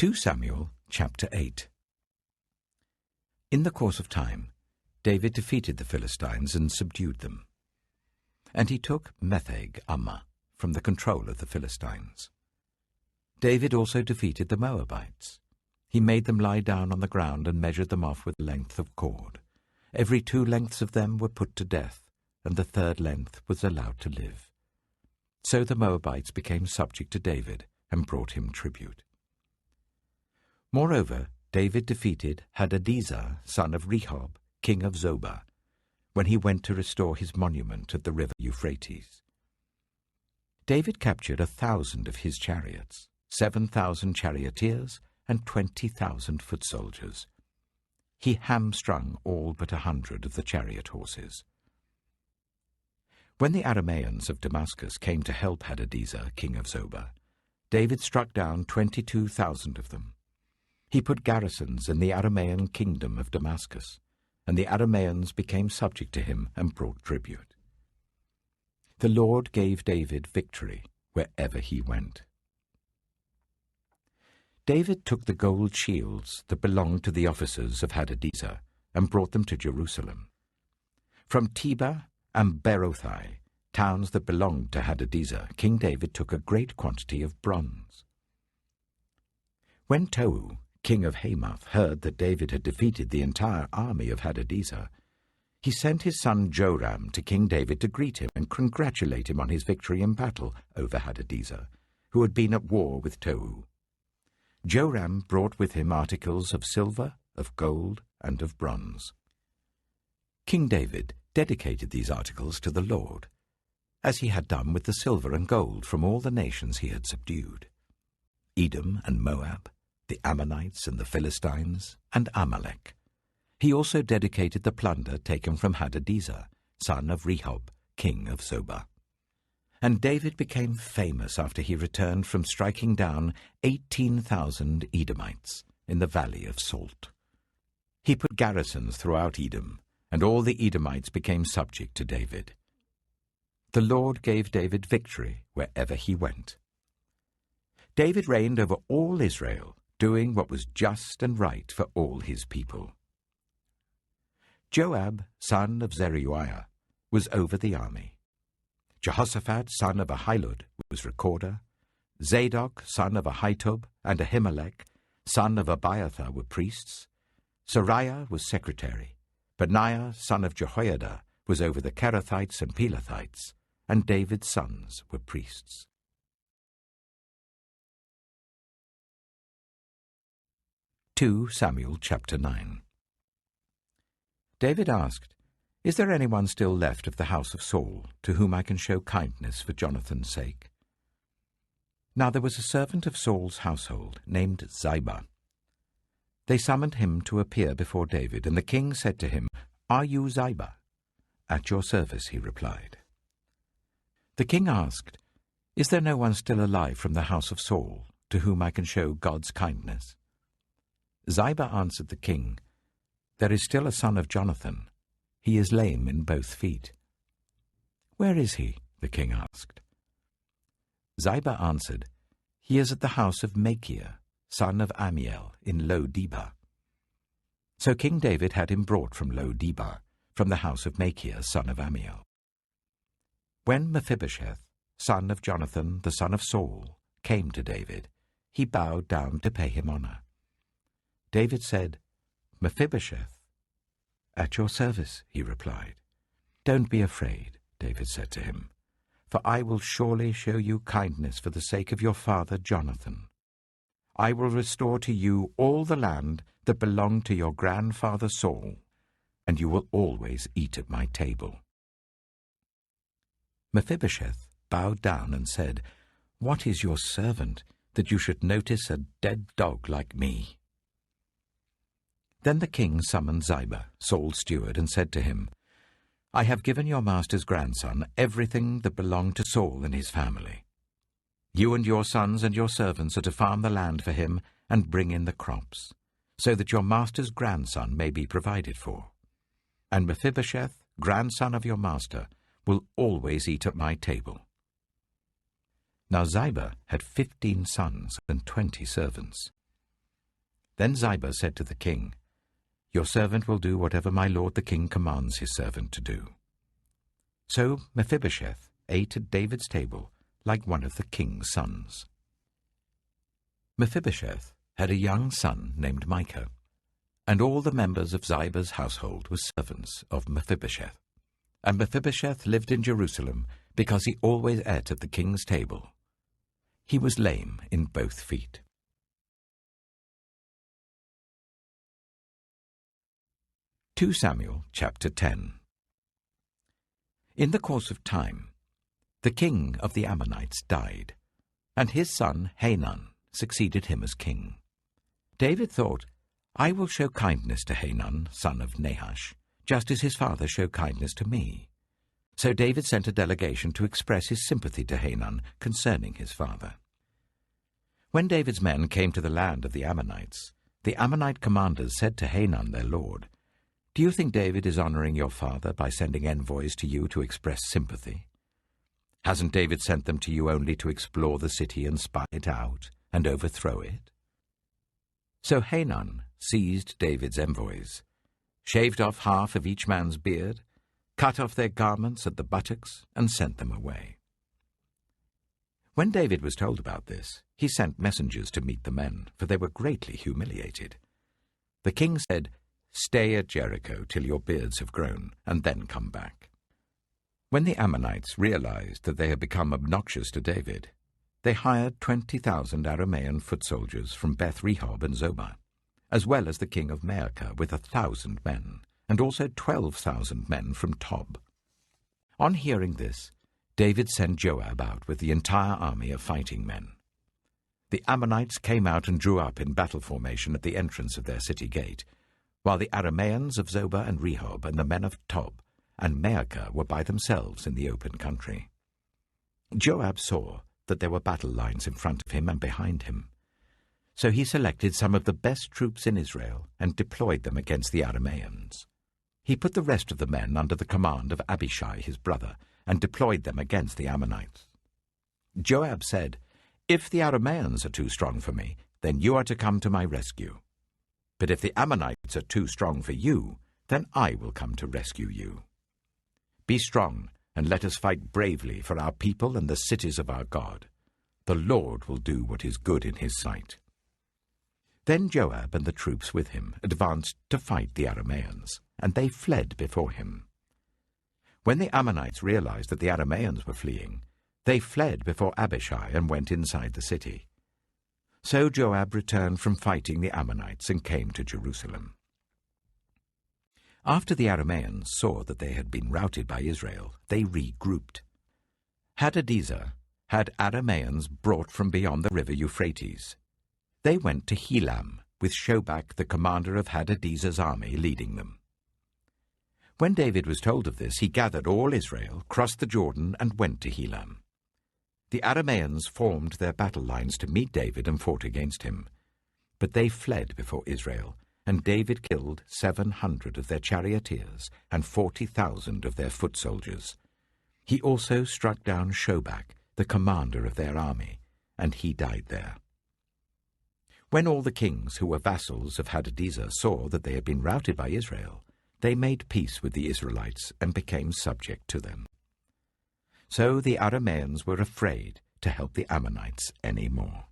2 Samuel chapter 8. In the course of time, David defeated the Philistines and subdued them. And he took Metheg-Ammah from the control of the Philistines. David also defeated the Moabites. He made them lie down on the ground and measured them off with a length of cord. Every 2 lengths of them were put to death, and the 3rd length was allowed to live. So the Moabites became subject to David and brought him tribute. Moreover, David defeated Hadadezer, son of Rehob, king of Zobah, when he went to restore his monument at the river Euphrates. David captured 1,000 of his chariots, 7,000 charioteers, and 20,000 foot soldiers. He hamstrung all but 100 of the chariot horses. When the Arameans of Damascus came to help Hadadezer, king of Zobah, David struck down 22,000 of them. He put garrisons in the Aramean kingdom of Damascus, and the Arameans became subject to him and brought tribute. The Lord gave David victory wherever he went. David took the gold shields that belonged to the officers of Hadadezer and brought them to Jerusalem. From Tebah and Berothai, towns that belonged to Hadadezer, King David took a great quantity of bronze. When Tou, king of Hamath, heard that David had defeated the entire army of Hadadezer, he sent his son Joram to King David to greet him and congratulate him on his victory in battle over Hadadezer, who had been at war with Tou. Joram brought with him articles of silver, of gold, and of bronze. King David dedicated these articles to the Lord, as he had done with the silver and gold from all the nations he had subdued: Edom and Moab, the Ammonites and the Philistines, and Amalek. He also dedicated the plunder taken from Hadadezer, son of Rehob, king of Zobah. And David became famous after he returned from striking down 18,000 Edomites in the valley of Salt. He put garrisons throughout Edom, and all the Edomites became subject to David. The Lord gave David victory wherever he went. David reigned over all Israel, doing what was just and right for all his people. Joab, son of Zeruiah, was over the army. Jehoshaphat, son of Ahilud, was recorder. Zadok, son of Ahitub, and Ahimelech, son of Abiathar, were priests. Sariah was secretary. Benaiah, son of Jehoiada, was over the Kerethites and Pelethites, and David's sons were priests. 2 Samuel chapter 9. David asked, "Is there anyone still left of the house of Saul, to whom I can show kindness for Jonathan's sake?" Now there was a servant of Saul's household named Ziba. They summoned him to appear before David, and the king said to him, "Are you Ziba?" "At your service," he replied. The king asked, "Is there no one still alive from the house of Saul, to whom I can show God's kindness?" Ziba answered the king, "There is still a son of Jonathan. He is lame in both feet." "Where is he?" the king asked. Ziba answered, "He is at the house of Machir, son of Amiel, in Lo-Debar." So King David had him brought from Lo-Debar, from the house of Machir, son of Amiel. When Mephibosheth, son of Jonathan, the son of Saul, came to David, he bowed down to pay him honor. David said, "Mephibosheth." "At your service," he replied. "Don't be afraid," David said to him, "for I will surely show you kindness for the sake of your father Jonathan. I will restore to you all the land that belonged to your grandfather Saul, and you will always eat at my table." Mephibosheth bowed down and said, "What is your servant, that you should notice a dead dog like me?" Then the king summoned Ziba, Saul's steward, and said to him, "I have given your master's grandson everything that belonged to Saul and his family. You and your sons and your servants are to farm the land for him and bring in the crops, so that your master's grandson may be provided for. And Mephibosheth, grandson of your master, will always eat at my table." Now Ziba had 15 sons and 20 servants. Then Ziba said to the king, "Your servant will do whatever my lord the king commands his servant to do." So Mephibosheth ate at David's table like one of the king's sons. Mephibosheth had a young son named Micah, and all the members of Ziba's household were servants of Mephibosheth. And Mephibosheth lived in Jerusalem because he always ate at the king's table. He was lame in both feet. 2 Samuel chapter 10. In the course of time, the king of the Ammonites died, and his son Hanun succeeded him as king. David thought, "I will show kindness to Hanun, son of Nahash, just as his father showed kindness to me." So David sent a delegation to express his sympathy to Hanun concerning his father. When David's men came to the land of the Ammonites, the Ammonite commanders said to Hanun their lord, "Do you think David is honoring your father by sending envoys to you to express sympathy? Hasn't David sent them to you only to explore the city and spy it out and overthrow it?" So Hanun seized David's envoys, shaved off half of each man's beard, cut off their garments at the buttocks, and sent them away. When David was told about this, he sent messengers to meet the men, for they were greatly humiliated. The king said, "Stay at Jericho till your beards have grown, and then come back." When the Ammonites realized that they had become obnoxious to David, they hired 20,000 Aramean foot soldiers from Beth Rehob and Zobah, as well as the king of Maacah with 1,000 men, and also 12,000 men from Tob. On hearing this, David sent Joab out with the entire army of fighting men. The Ammonites came out and drew up in battle formation at the entrance of their city gate, while the Arameans of Zobah and Rehob and the men of Tob and Maacah were by themselves in the open country. Joab saw that there were battle lines in front of him and behind him. So he selected some of the best troops in Israel and deployed them against the Arameans. He put the rest of the men under the command of Abishai his brother and deployed them against the Ammonites. Joab said, "If the Arameans are too strong for me, then you are to come to my rescue. But if the Ammonites are too strong for you, then I will come to rescue you. Be strong, and let us fight bravely for our people and the cities of our God. The Lord will do what is good in his sight." Then Joab and the troops with him advanced to fight the Arameans, and they fled before him. When the Ammonites realized that the Arameans were fleeing, they fled before Abishai and went inside the city. So Joab returned from fighting the Ammonites and came to Jerusalem. After the Arameans saw that they had been routed by Israel, they regrouped. Hadadezer had Arameans brought from beyond the river Euphrates. They went to Helam, with Shobach, the commander of Hadadezer's army, leading them. When David was told of this, he gathered all Israel, crossed the Jordan, and went to Helam. The Arameans formed their battle lines to meet David and fought against him. But they fled before Israel, and David killed 700 of their charioteers and 40,000 of their foot soldiers. He also struck down Shobach, the commander of their army, and he died there. When all the kings who were vassals of Hadadezer saw that they had been routed by Israel, they made peace with the Israelites and became subject to them. So the Arameans were afraid to help the Ammonites any more.